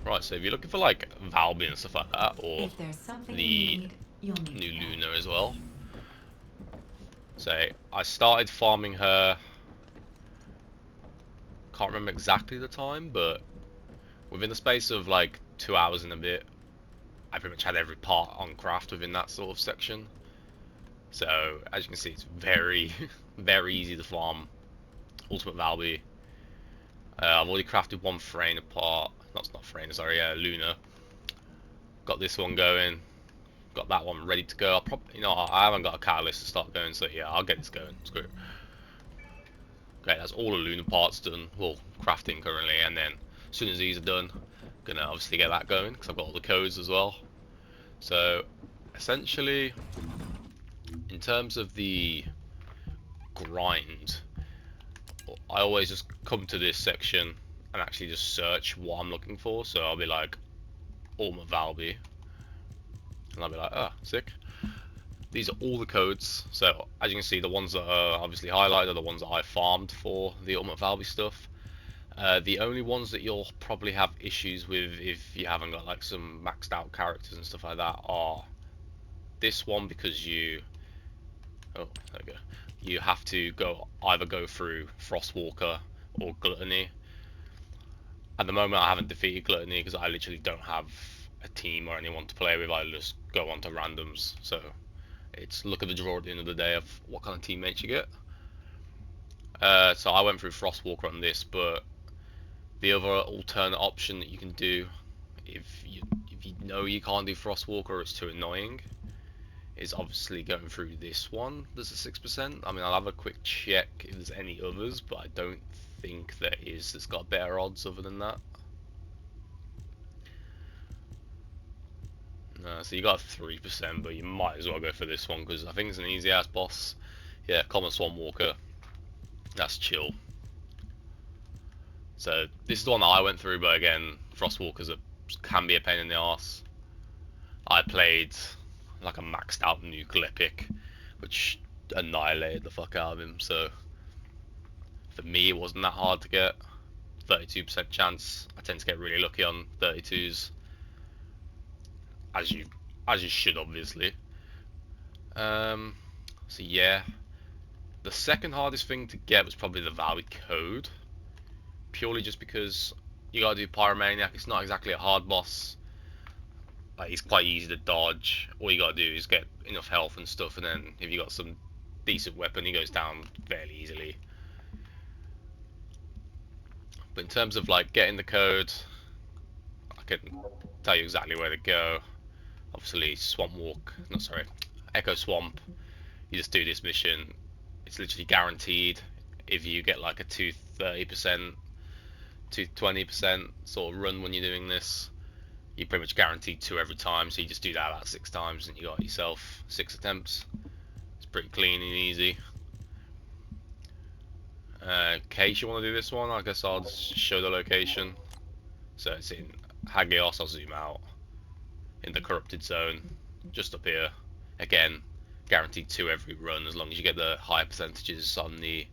Right, so if you're looking for like Valby and stuff like that, or If there's something you the need, you'll meet new me there. Luna as well. So I started farming her, can't remember exactly the time, but within the space of like 2 hours and a bit, I pretty much had every part on craft within that sort of section. So as you can see, it's very, very easy to farm Ultimate Valby. I've already crafted one Frayne part. That's not Frayne, sorry, Luna. Got this one going. Got that one ready to go. I'll probably, I haven't got a catalyst to start going, so yeah, I'll get this going. Screw it. Okay, that's all the Luna parts done. Well, crafting currently, and then as soon as these are done, gonna obviously get that going because I've got all the codes as well. So essentially, in terms of the grind, I always just come to this section and actually just search what I'm looking for. So I'll be like, Ultimate Valby, and I'll be like, ah, sick. These are all the codes. So as you can see, the ones that are obviously highlighted are the ones that I farmed for the Ultimate Valby stuff. The only ones that you'll probably have issues with if you haven't got like some maxed out characters and stuff like that are this one, because there we go, you have to either go through Frostwalker or Gluttony. At the moment I haven't defeated Gluttony because I literally don't have a team or anyone to play with. I just go on to randoms, so it's look at the draw at the end of the day of what kind of teammates you get. So I went through Frostwalker on this, but the other alternate option that you can do if you know you can't do Frostwalker or it's too annoying is obviously going through this one. There's a 6%. I mean, I'll have a quick check if there's any others, but I don't think there is that's got better odds other than that. So you got 3%, but you might as well go for this one because I think it's an easy ass boss. Yeah, Common Swan Walker. That's chill. So this is the one that I went through, but again, Frostwalkers can be a pain in the ass. I played like a maxed out nuclear epic, which annihilated the fuck out of him. So for me, it wasn't that hard to get. 32% chance. I tend to get really lucky on 32s, as you should obviously. Um, so yeah, the second hardest thing to get was probably the Valby code, purely just because you gotta do Pyromaniac. It's not exactly a hard boss. Like, he's quite easy to dodge. All you gotta do is get enough health and stuff, and then if you got some decent weapon, he goes down fairly easily. But in terms of like getting the code, I can tell you exactly where to go. Obviously, Swamp Walk, no sorry, Echo Swamp. You just do this mission. It's literally guaranteed. If you get like a 230%, 220% sort of run when you're doing this, you're pretty much guaranteed two every time. So you just do that about 6 times, and you got yourself 6 attempts. It's pretty clean and easy. In case you want to do this one, I guess I'll just show the location. So it's in Hagios. I'll zoom out. In the corrupted zone, just up here. Again, guaranteed two every run as long as you get the higher percentages on the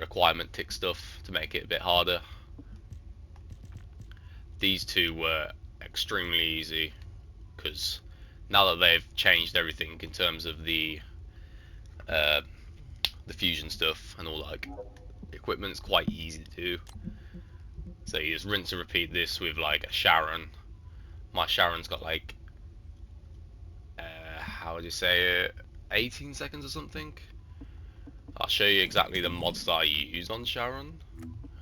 requirement tick stuff to make it a bit harder. These two were extremely easy because now that they've changed everything in terms of uh, the fusion stuff and all like equipment, it's quite easy to do. So you just rinse and repeat this with like a Sharon. My Sharon's got like how would you say it, 18 seconds or something. I'll show you exactly the mods that I use on Sharon.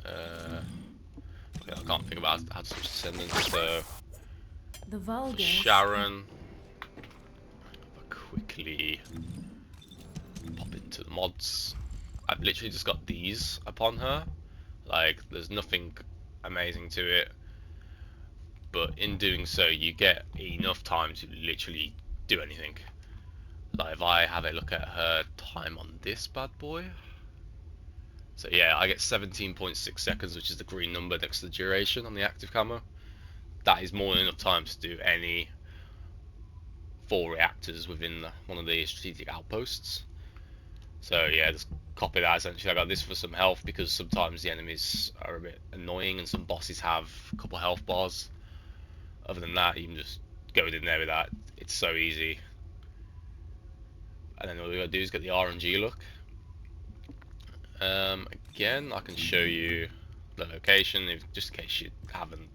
Okay, I can't think about how to switch Descendant. So The for Vulgus have. Sharon, I'll quickly pop into the mods. I've literally just got these upon her. Like, there's nothing amazing to it, but in doing so, you get enough time to literally do anything. Like, if I have a look at her time on this bad boy, so yeah, I get 17.6 seconds, which is the green number next to the duration on the active camo. That is more than enough time to do any 4 reactors within one of the strategic outposts. So yeah, just copy that essentially. I got this for some health because sometimes the enemies are a bit annoying and some bosses have a couple health bars. Other than that, you can just go in there with that. It's so easy. And then all you gotta do is get the RNG look. Again, I can show you the location if just in case you haven't,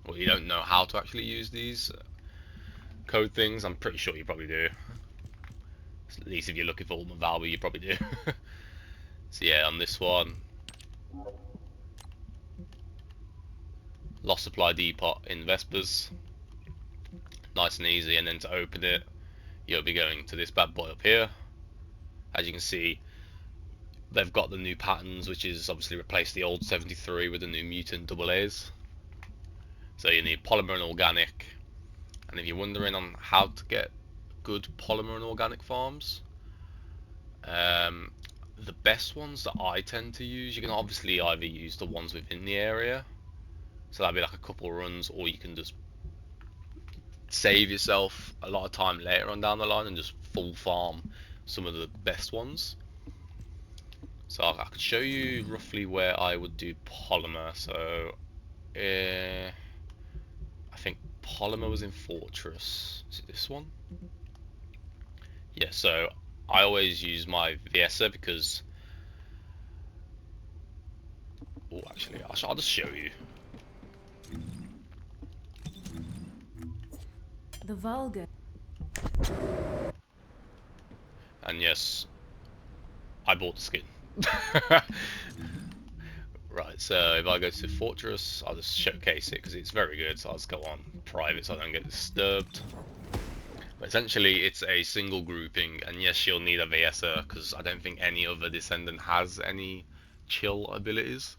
or you don't know how to actually use these code things. I'm pretty sure you probably do. At least if you're looking for Ultimate Valby, you probably do. So yeah, on this one, lost supply depot in Vespers, nice and easy. And then to open it, you'll be going to this bad boy up here. As you can see, they've got the new patterns, which is obviously replaced the old 73 with the new mutant double A's. So you need polymer and organic. And if you're wondering on how to get good polymer and organic farms, the best ones that I tend to use, you can obviously either use the ones within the area, so that'd be like a couple runs, or you can just save yourself a lot of time later on down the line and just full farm some of the best ones. So I could show you roughly where I would do polymer. So I think polymer was in Fortress. Is it this one? Yeah, so I always use my Viesa because... Oh, actually, I'll just show you. The vulgar. And yes, I bought the skin. Right, so if I go to Fortress, I'll just showcase it because it's very good. So I'll just go on private so I don't get disturbed. But essentially, it's a single grouping, and yes, you'll need a Viesa because I don't think any other Descendant has any chill abilities.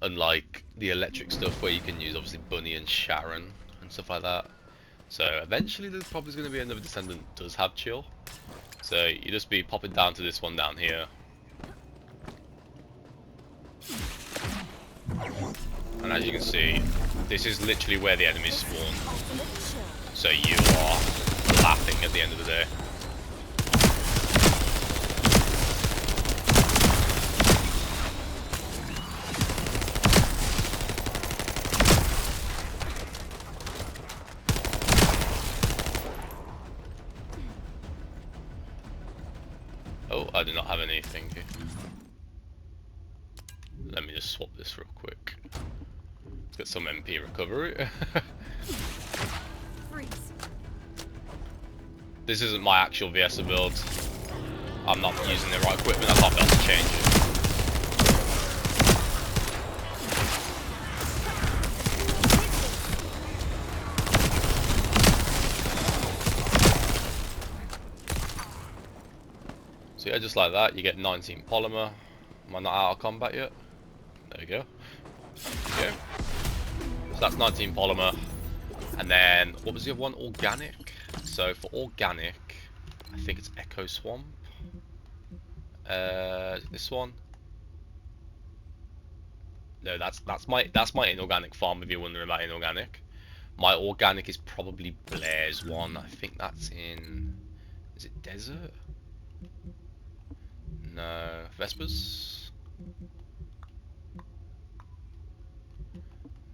Unlike the electric stuff where you can use obviously Bunny and Sharon and stuff like that. So eventually there's probably going to be another Descendant that does have chill. So you just be popping down to this one down here. And as you can see, this is literally where the enemies spawn. So you are laughing at the end of the day. Oh, I do not have anything here. Let me just swap this real quick. Let's get some MP recovery. This isn't my actual Viesa build. I'm not using the right equipment, I can't be able to change it. So yeah, just like that, you get 19 polymer. Am I not out of combat yet? There we go. Okay. So that's 19 polymer. And then, what was the other one? Organic. So for organic, I think it's Echo Swamp. This one. No, that's my inorganic farm. If you're wondering about inorganic, my organic is probably Blair's one. I think that's in. Is it Desert? No, Vespers.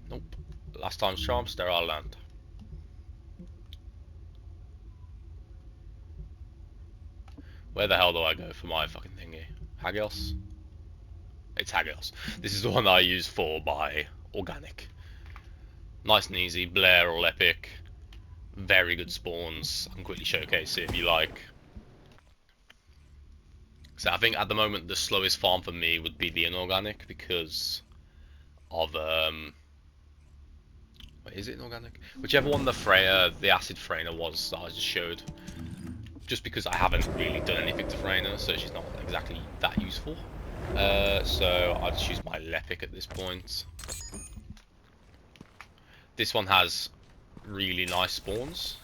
Nope. Last time's charm, Sterile Land. Where the hell do I go for my fucking thingy? Hagios? It's Hagios. This is the one I use for my organic. Nice and easy, Blair or Epic. Very good spawns. I can quickly showcase it if you like. So I think at the moment the slowest farm for me would be the inorganic because of wait, is it inorganic? Whichever one the acid Freyna was that I just showed. Just because I haven't really done anything to Freyna, so she's not exactly that useful. So I'll just use my Lepic at this point. This one has really nice spawns,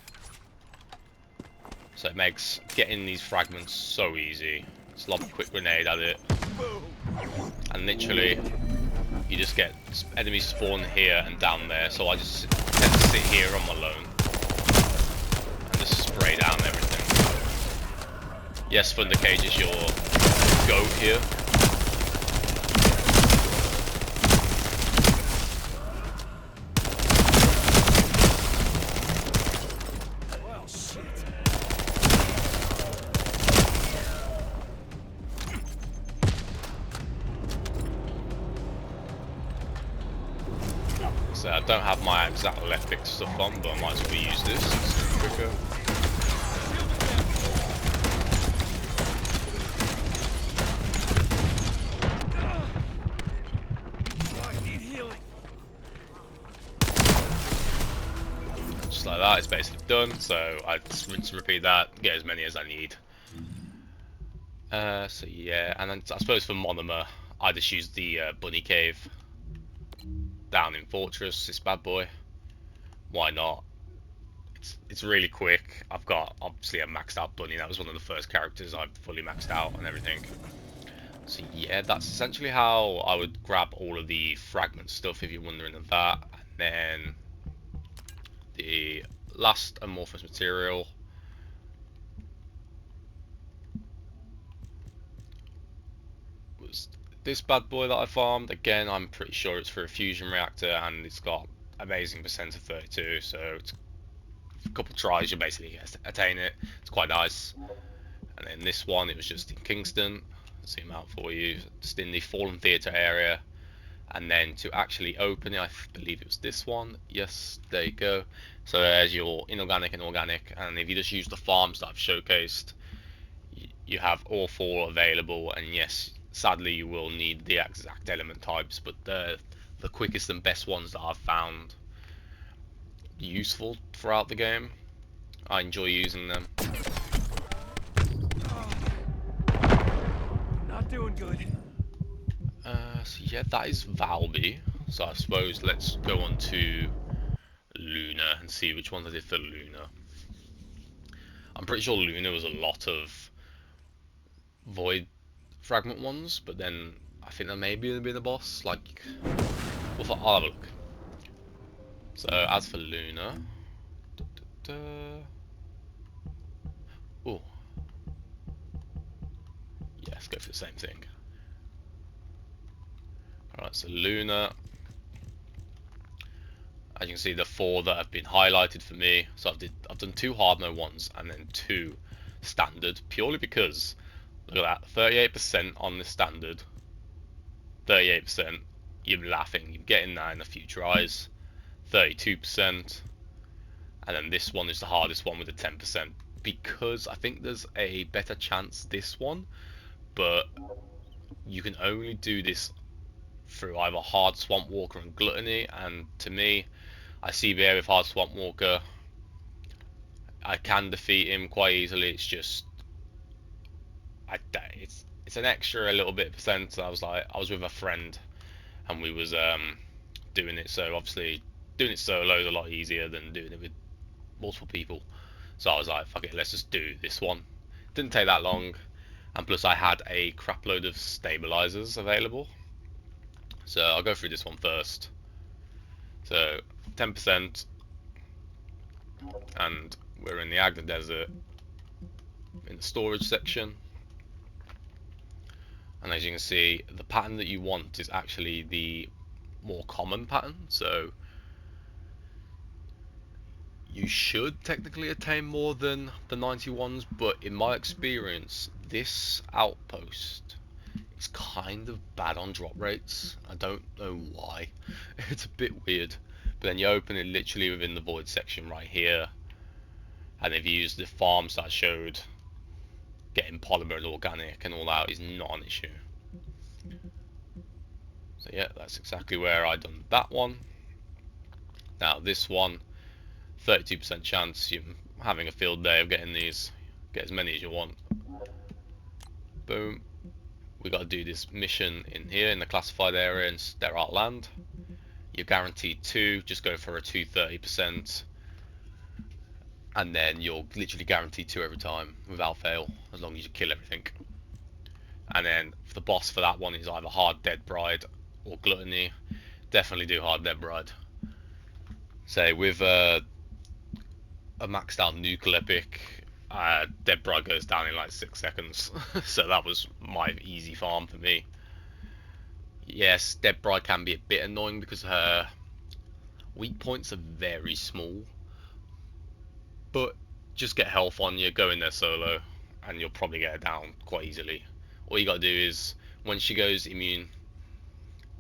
so it makes getting these fragments so easy. Just lob a quick grenade at it, and literally you just get enemies spawn here and down there. So I just tend to sit here on my lone and just spray down everything. Yes, Thunder Cage is your go here. So I don't have my exact left click stuff on, but I might as well use this. It's quicker. Just like that, it's basically done. So I just rinse and repeat that, get as many as I need. So yeah, and then I suppose for Monomer, I just use the bunny cave down in Fortress. This bad boy. Why not? It's really quick. I've got obviously a maxed out bunny. That was one of the first characters I've fully maxed out and everything. So yeah, that's essentially how I would grab all of the fragment stuff if you're wondering of that. And then the last amorphous material was this bad boy that I farmed. Again, I'm pretty sure it's for a fusion reactor and it's got amazing percent of 32, so it's a couple tries you basically attain it. It's quite nice. And then this one, it was just in Kingston. I'll zoom out for you, just in the Fallen Theatre area. And then to actually open it, I believe it was this one. Yes, there you go. So there's your inorganic and organic, and if you just use the farms that I've showcased, you have all four available. And yes, sadly you will need the exact element types, but the quickest and best ones that I've found useful throughout the game. I enjoy using them. Not doing good. So yeah, that is Valby. So I suppose let's go on to Luna and see which ones I did for Luna. I'm pretty sure Luna was a lot of Void Fragment ones, but then I think there may be a boss. Like, well, I'll have a look. So as for Luna, oh, yeah, let's go for the same thing. Alright, so Luna, as you can see, the four that have been highlighted for me. So I've done 2 hard mode ones and then 2 standard, purely because look at that, 38% on the standard, 38%. You're laughing, you're getting that in a few tries. 32%, and then this one is the hardest one with a 10%, because I think there's a better chance this one, but you can only do this through either Hard Swamp Walker and Gluttony, and to me, I CBA with Hard Swamp Walker. I can defeat him quite easily. It's just, it's an extra a little bit percent. I was with a friend, and we was doing it. So obviously, doing it solo is a lot easier than doing it with multiple people. So I was like, fuck it, let's just do this one. Didn't take that long, and plus I had a crap load of stabilizers available. So I'll go through this one first. So 10%, and we're in the Agda Desert in the storage section. And as you can see, the pattern that you want is actually the more common pattern. So you should technically attain more than the 91s, but in my experience, this outpost is kind of bad on drop rates. I don't know why. It's a bit weird. But then you open it literally within the void section right here, and if you use the farms that I showed, getting polymer and organic and all that is not an issue. So yeah, that's exactly where I done that one. Now this one, 32% chance you're having a field day of getting these. Get as many as you want. Boom. We got to do this mission in here in the classified area in Sterile Land. You're guaranteed 2, just go for a 230%, and then you're literally guaranteed 2 every time without fail, as long as you kill everything. And then the boss for that one is either Hard Dead Bride or Gluttony. Definitely do Hard Dead Bride. Say with a maxed out Nuclear Epic, Dead Bride goes down in like 6 seconds. So that was my easy farm for me. Yes, Dead Bride can be a bit annoying because her weak points are very small. But just get health on you, go in there solo, and you'll probably get her down quite easily. All you gotta do is, when she goes immune,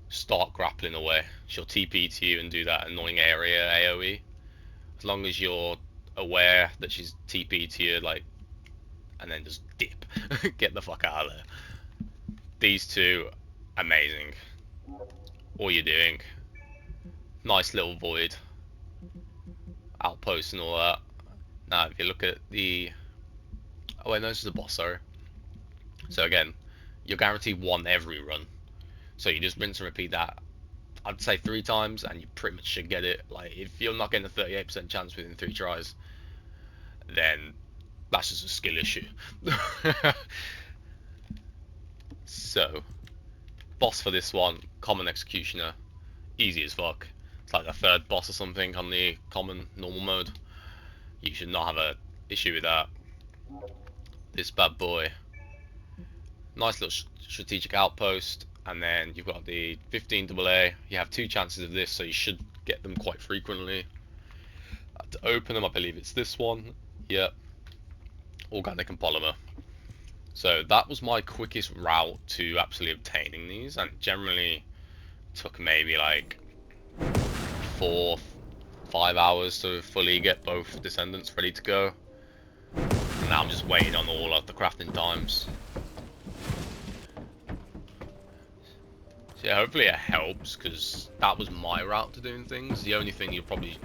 start grappling away. She'll TP to you and do that annoying area AoE. As long as you're aware that she's TP to you, like, and then just dip. Get the fuck out of there. These two, amazing. All you're doing, nice little void, outpost and all that. Now, if you look at the... Oh wait, no, this is the boss, sorry. So again, you're guaranteed one every run. So you just rinse and repeat that, I'd say 3 times, and you pretty much should get it. Like, if you're not getting a 38% chance within 3 tries, then that's just a skill issue. So, boss for this one, Common Executioner, easy as fuck. It's like the 3rd boss or something on the common normal mode. You should not have a issue with that. This bad boy, nice little strategic outpost, and then you've got the 15 AA. You have 2 chances of this, so you should get them quite frequently. To open them, I believe it's this one. Yep, organic and polymer. So that was my quickest route to actually obtaining these, and generally took maybe like 4-5 hours to fully get both Descendants ready to go. And now I'm just waiting on all of the crafting times. So yeah, hopefully it helps, because that was my route to doing things. The only thing you probably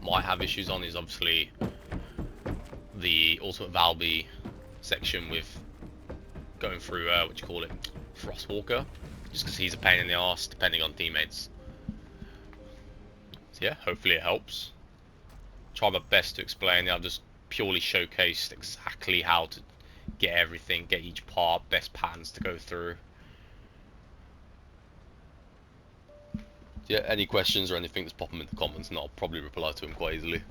might have issues on is obviously the Ultimate Valby section with going through, what you call it, Frostwalker, just because he's a pain in the arse depending on teammates. So yeah, hopefully it helps. Try my best to explain it. I've just purely showcased exactly how to get everything, get each part, best patterns to go through. Yeah, any questions or anything, just pop them in the comments and I'll probably reply to them quite easily.